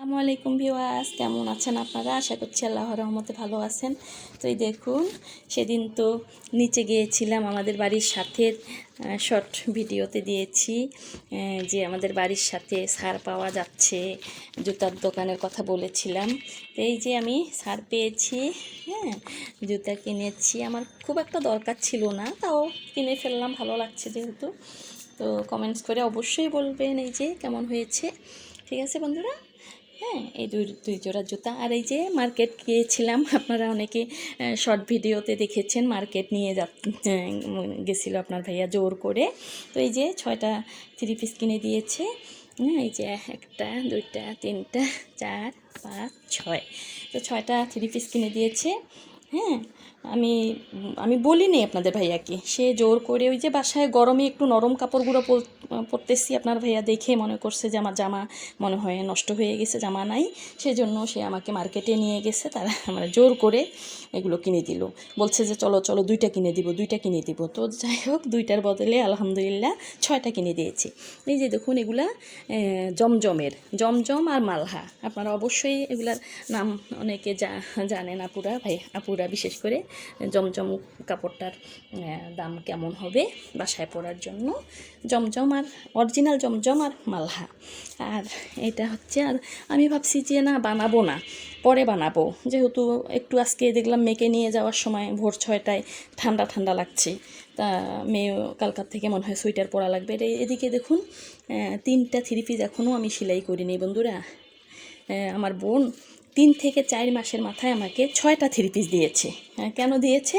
আসসালামু আলাইকুম ভিউয়ার্স, কেমন আছেন আপনারা? আশা করছি আল্লাহর রহমতে ভালো আছেন। তো এই দেখুন, সেদিন তো নিচে গিয়েছিলাম আমাদের বাড়ির সাথে, শর্ট ভিডিওতে দিয়েছি যে আমাদের বাড়ির সাথে ছাড় পাওয়া যাচ্ছে, জুতার দোকানের কথা বলেছিলাম। তো এই যে আমি ছাড় পেয়েছি, হ্যাঁ, জুতা কিনেছি। আমার খুব একটা দরকার ছিল না, তাও কিনে ফেললাম, ভালো লাগছে যেহেতু। তো কমেন্টস করে অবশ্যই বলবেন এই যে কেমন হয়েছে। ঠিক আছে বন্ধুরা, হ্যাঁ, এই দুই জোড়া জুতা। আর এই যে মার্কেট গিয়েছিলাম, আপনারা অনেকে শর্ট ভিডিওতে দেখেছেন, মার্কেট নিয়ে গেছিলো আপনার ভাইয়া জোর করে। তো এই যে 6টা 3 পিস কিনে দিয়েছে। এই যে 1টা 2টা 3টা 4 5 6, তো 6টা 3 পিস কিনে দিয়েছে। হ্যাঁ, আমি আমি বলিনি আপনাদের ভাইয়াকে, সে জোর করে, ওই যে বাসায় গরমে একটু নরম কাপড়গুলো পরতেছি, আপনার ভাইয়া দেখে মনে করছে যে আমার জামা মনে হয় নষ্ট হয়ে গেছে, জামা নাই, সেজন্য সে আমাকে মার্কেটে নিয়ে গেছে, তারা মানে জোর করে এগুলো কিনে দিল। বলছে যে চলো চলো 2টা কিনে দিব, 2টা কিনে দিব। তো যাই হোক, 2টার বদলে আলহামদুলিল্লাহ 6টা কিনে দিয়েছি। এই যে দেখুন, এগুলা জমজমের, জমজম আর মালহা। আপনারা অবশ্যই এগুলার নাম অনেকে জানেন, আপুরা বিশেষ করে। জমজম কাপড়টার দাম কেমন হবে বাসায় পরার জন্য, জমজম আর অরিজিনাল জমজম আর মালহা। আর এটা হচ্ছে, আর আমি ভাবছি যে না, বানাবো না, পরে বানাবো, যেহেতু একটু আজকে দেখলাম মেয়েকে নিয়ে যাওয়ার সময় ভোর 6টায় ঠান্ডা ঠান্ডা লাগছে, তা মেয়ে কালকার থেকে মনে হয় সোয়েটার পরা লাগবে। এদিকে দেখুন, 3টা 3 পিস এখনও আমি সেলাই করিনি বন্ধুরা। আমার বোন 3 থেকে 4 মাসের মাথায় আমাকে 6টা 3 পিস দিয়েছে। কেন দিয়েছে?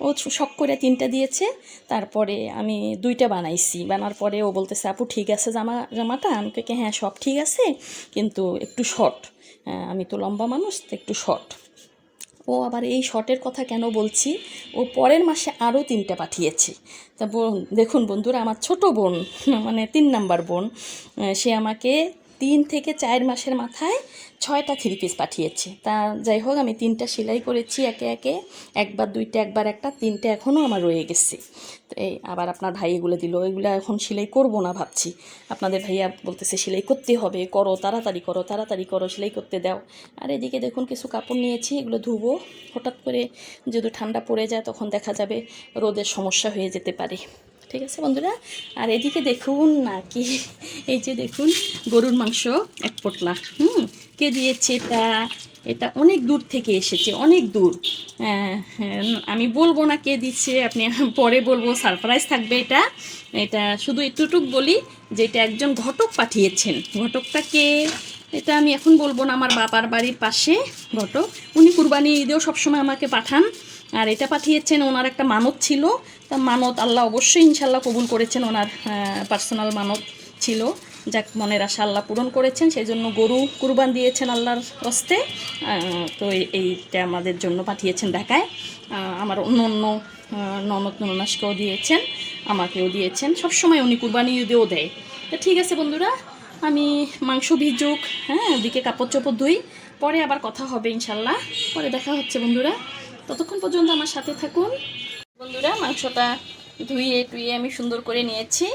ও শখ করে 3টা দিয়েছে, তারপরে আমি 2টা বানাইছি। বানার পরে ও বলতেছে, আপু ঠিক আছে জামাটা? আমি কে হ্যাঁ সব ঠিক আছে, কিন্তু একটু শর্ট, আমি তো লম্বা মানুষ, তো একটু শর্ট। ও আবার এই শর্টের কথা কেন বলছি, ও পরের মাসে আরও 3টা পাঠিয়েছে। তা দেখুন বন্ধুরা, আমার ছোট বোন, মানে 3 নাম্বার বোন, সে আমাকে 3 থেকে 4 মাসের মাথায় 6টা 3 পিস পাঠিয়েছে। তা যাই হোক, আমি 3টা সেলাই করেছি একে একে, একবার 2টা একবার একটা, 3টে এখনও আমার রয়ে গেছে। তো এই আবার আপনার ভাই এগুলো দিল, এগুলো এখন সেলাই করব না ভাবছি। আপনাদের ভাইয়া বলতেছে সেলাই করতে হবে, করো তাড়াতাড়ি করো, তাড়াতাড়ি করো, সেলাই করতে দাও। আর এদিকে দেখুন, কিছু কাপড় নিয়েছি, এগুলো ধুবো। হঠাৎ করে যদি ঠান্ডা পড়ে যায়, তখন দেখা যাবে রোদের সমস্যা হয়ে যেতে পারে। ঠিক আছে বন্ধুরা। আর এদিকে দেখুন না কি, এই যে দেখুন, গরুর মাংস 1 পোটলা। কে দিয়েছে এটা? এটা অনেক দূর থেকে এসেছে, অনেক দূর। আমি বলবো না কে দিচ্ছে, আপনি পরে বলবো, সারপ্রাইজ থাকবে এটা। এটা শুধু এতটুক বলি যে এটা একজন ঘটক পাঠিয়েছেন। ঘটকটা কে এটা আমি এখন বলবো না। আমার বাবার বাড়ির পাশে ঘটক, উনি কুরবানি ঈদেও সবসময় আমাকে পাঠান। আর এটা পাঠিয়েছেন, ওনার একটা মানত ছিল, তা মানত আল্লাহ অবশ্যই ইনশাল্লাহ কবুল করেছেন। ওনার পার্সোনাল মানত ছিল, যাক, মনের আশা আল্লাহ পূরণ করেছেন, সেই জন্য গরু কুরবান দিয়েছেন আল্লাহর হস্তে। তো এইটা আমাদের জন্য পাঠিয়েছেন ঢাকায়। আমার অন্য অন্য ননদ ননাসকেও দিয়েছেন, আমাকেও দিয়েছেন, সবসময় উনি কুরবানি ঈদেও দেয়। তো ঠিক আছে বন্ধুরা, আমি মাংস ভিজুক, হ্যাঁ, ওদিকে কাপড় চোপড় ধুই, পরে আবার কথা হবে ইনশাল্লাহ, পরে দেখা হচ্ছে বন্ধুরা। ততক্ষণ পর্যন্ত আমার সাথে থাকুন বন্ধুরা। মাংসটা ধুয়ে টুয়ে আমি সুন্দর করে নিয়েছি।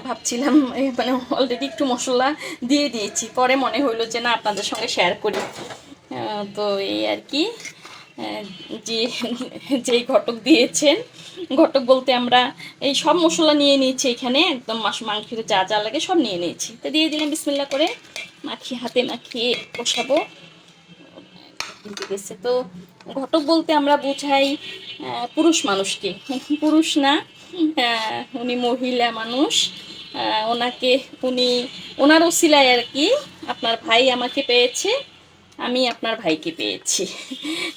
ভাবছিলাম মানে অলরেডি একটু মশলা দিয়ে দিয়েছি, পরে মনে হইলো যে না, আপনাদের সঙ্গে শেয়ার করি। তো এই আর কি, যে যেই ঘটক দিয়েছেন, ঘটক বলতে আমরা এই সব মশলা নিয়ে নিয়েছি এখানে, একদম মাংসের যা যা লাগে সব নিয়ে নিয়েছি। তো দিয়ে দিলাম বিসমিল্লাহ করে, হাতে মাখিয়ে বসাবো। গেছে তো, ঘটক বলতে আমরা বোঝাই পুরুষ মানুষকে, পুরুষ না, উনি মহিলা মানুষ। ওনাকে ওনার ওসিলায় আর কি আপনার ভাই আমাকে পেয়েছে, আমি আপনার ভাইকে পেয়েছি।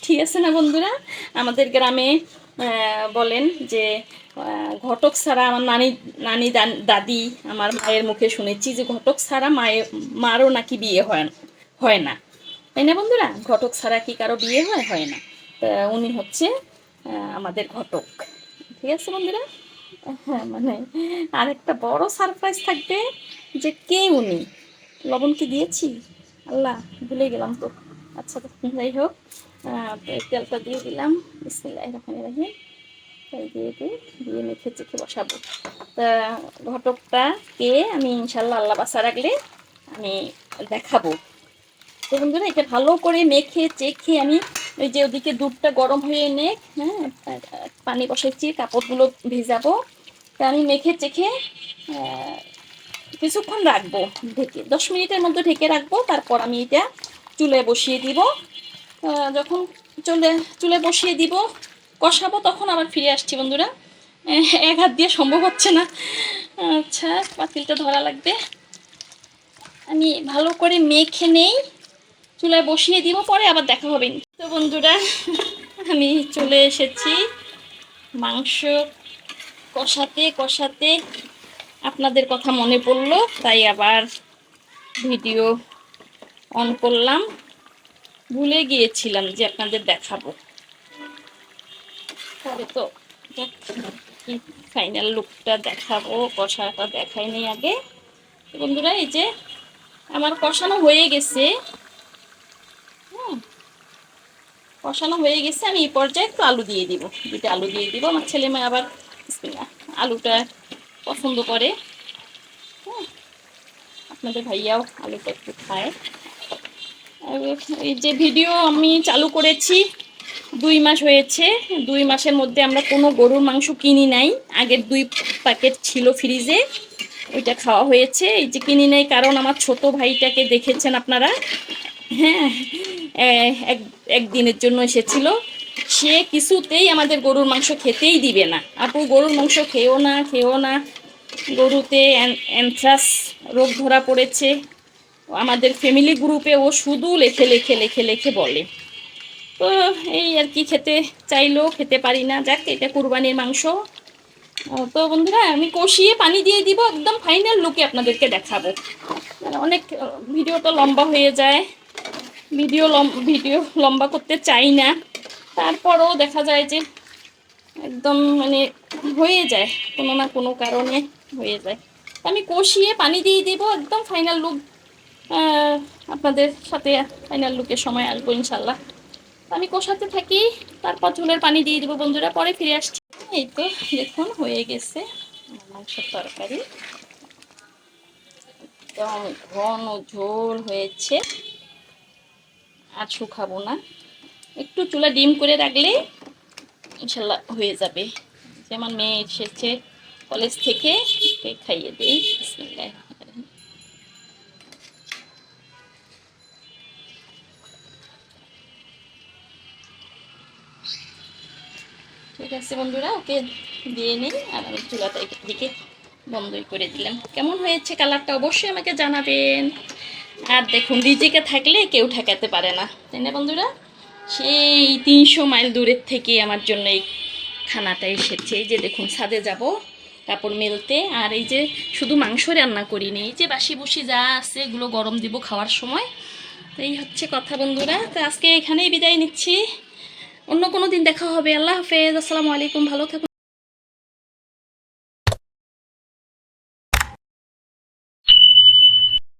ঠিক আছে না বন্ধুরা? আমাদের গ্রামে বলেন যে ঘটক ছাড়া, আমার নানি দাদি, আমার মায়ের মুখে শুনেছি যে ঘটক ছাড়া মারও নাকি বিয়ে হয় না, তাই না বন্ধুরা? ঘটক ছাড়া কি কারো বিয়ে হয় না? তা উনি হচ্ছে আমাদের ঘটক। ঠিক আছে বন্ধুরা। হ্যাঁ, মানে আরেকটা বড় সারপ্রাইজ থাকবে, যে কে উনি। লবণ কি দিয়েছি? আল্লাহ, ভুলে গেলাম তো। আচ্ছা, যাই হোক, তো এই তেলটা দিয়ে দিলাম, বিসমিল্লাহির রহমানির রহিম। তাই দিয়ে মেখে চেখে বসাবো। তা ঘটকটা কে, আমি ইনশাল্লাহ আল্লাহ বাসা রাখলে আমি দেখাবো। তো বন্ধুরা এটা ভালো করে মেখে চেখে আমি ওই যে ওদিকে দুধটা গরম হয়ে এনে, হ্যাঁ, পানি বসাচ্ছি, কাপড়গুলো ভিজাবো, তা আমি মেখে চেখে কিছুক্ষণ রাখবো ঢেকে, 10 মিনিটের মধ্যে ঢেকে রাখবো। তারপর আমি এটা চুলায় বসিয়ে দিব। যখন চুলে বসিয়ে দিব, কষাবো, তখন আবার ফিরে আসছি বন্ধুরা। এক হাত দিয়ে সম্ভব হচ্ছে না। আচ্ছা, পাতিলটা ধরা লাগবে। আমি ভালো করে মেখে নেই, চুলায় বসিয়ে দিব, পরে আবার দেখা হবে। তো বন্ধুরা, আমি চলে এসেছি মাংস কষাতে কষাতে। আপনাদের কথা মনে পড়লো, তাই আবার ভিডিও অন করলাম। ভুলে গিয়েছিলাম যে আপনাদের দেখাবো। পরে তো ফাইনাল লুকটা দেখাবো, কষাটা দেখাইনি আগে। বন্ধুরা, এই যে আমার কষানো হয়ে গেছে, কষানো হয়ে গেছে। আমি এই পর্যায়ে একটু আলু দিয়ে দিব, 2টা আলু দিয়ে দিব। আমার ছেলে মেয়ে আবার আলুটা পছন্দ করে, আপনাদের ভাইয়াও আলুটা একটু খায়। এই যে ভিডিও আমি চালু করেছি 2 মাস হয়েছে। 2 মাসের মধ্যে আমরা কোনো গরুর মাংস কিনি নাই। আগের 2 প্যাকেট ছিল ফ্রিজে, ওইটা খাওয়া হয়েছে। এই যে কিনি নাই কারণ আমার ছোট ভাইটাকে দেখেছেন আপনারা, হ্যাঁ, একদিনের জন্য এসেছিল। সে কিছুতেই আমাদের গরুর মাংস খেতেই দিবে না। আপু গরুর মাংস খেও না, খেও না, গরুতে অ্যানথ্রাক্স রোগ ধরা পড়েছে। আমাদের ফ্যামিলি গ্রুপে ও শুধু লেখে লেখে লেখে লেখে বলে। তো এই আর কি, খেতে চাইলেও খেতে পারি না। যাক, এটা কুরবানির মাংস। তো বন্ধুরা, আমি কষিয়ে পানি দিয়ে দিব, একদম ফাইনাল লুকে আপনাদেরকে দেখাবো। অনেক ভিডিওটা লম্বা হয়ে যায়, ভিডিও লম্বা করতে চাই না, তারপরও দেখা যায় যে একদম মানে হয়ে যায়, কোনো না কোনো কারণে হয়ে যায়। আমি কষিয়ে পানি দিয়ে দিব, একদম ফাইনাল লুক আপনাদের সাথে ফাইনাল লুকের সময় আসবো ইনশাল্লাহ। আমি কষাতে থাকি, তারপর ঝোলের পানি দিয়ে দেবো বন্ধুরা, পরে ফিরে আসছি। এই তো দেখুন হয়ে গেছে মাংসের তরকারি, একদম ঘন ঝোল হয়েছে। আর শুকাবো না, একটু চুলা ডিম করে রাখলে ইনশাল্লাহ হয়ে যাবে। যেমন মেয়ে এসেছে কলেজ থেকে, খাইয়ে দেই। বিসমিল্লাহ। ঠিক আছে বন্ধুরা, ওকে দিয়ে নিই। আর আমি চুলাটা দিকে বন্ধই করে দিলাম। কেমন হয়েছে কালারটা অবশ্যই আমাকে জানাবেন। আর দেখুন, রিজিকে থাকলে কেউ ঠেকাতে পারে না, তাই না বন্ধুরা? সেই 300 মাইল দূরের থেকে আমার জন্য এই খানাটা এসেছে। এই যে দেখুন, ছাদে যাব কাপড় মেলতে। আর এই যে শুধু মাংস রান্না করিনি, এই যে বাসি বুসি যা আছে এগুলো গরম দিব খাওয়ার সময়। তো এই হচ্ছে কথা বন্ধুরা। তো আজকে এখানেই বিদায় নিচ্ছি, অন্য কোনো দিন দেখা হবে। আল্লাহ হাফেজ, আসসালামু আলাইকুম, ভালো থাকুন।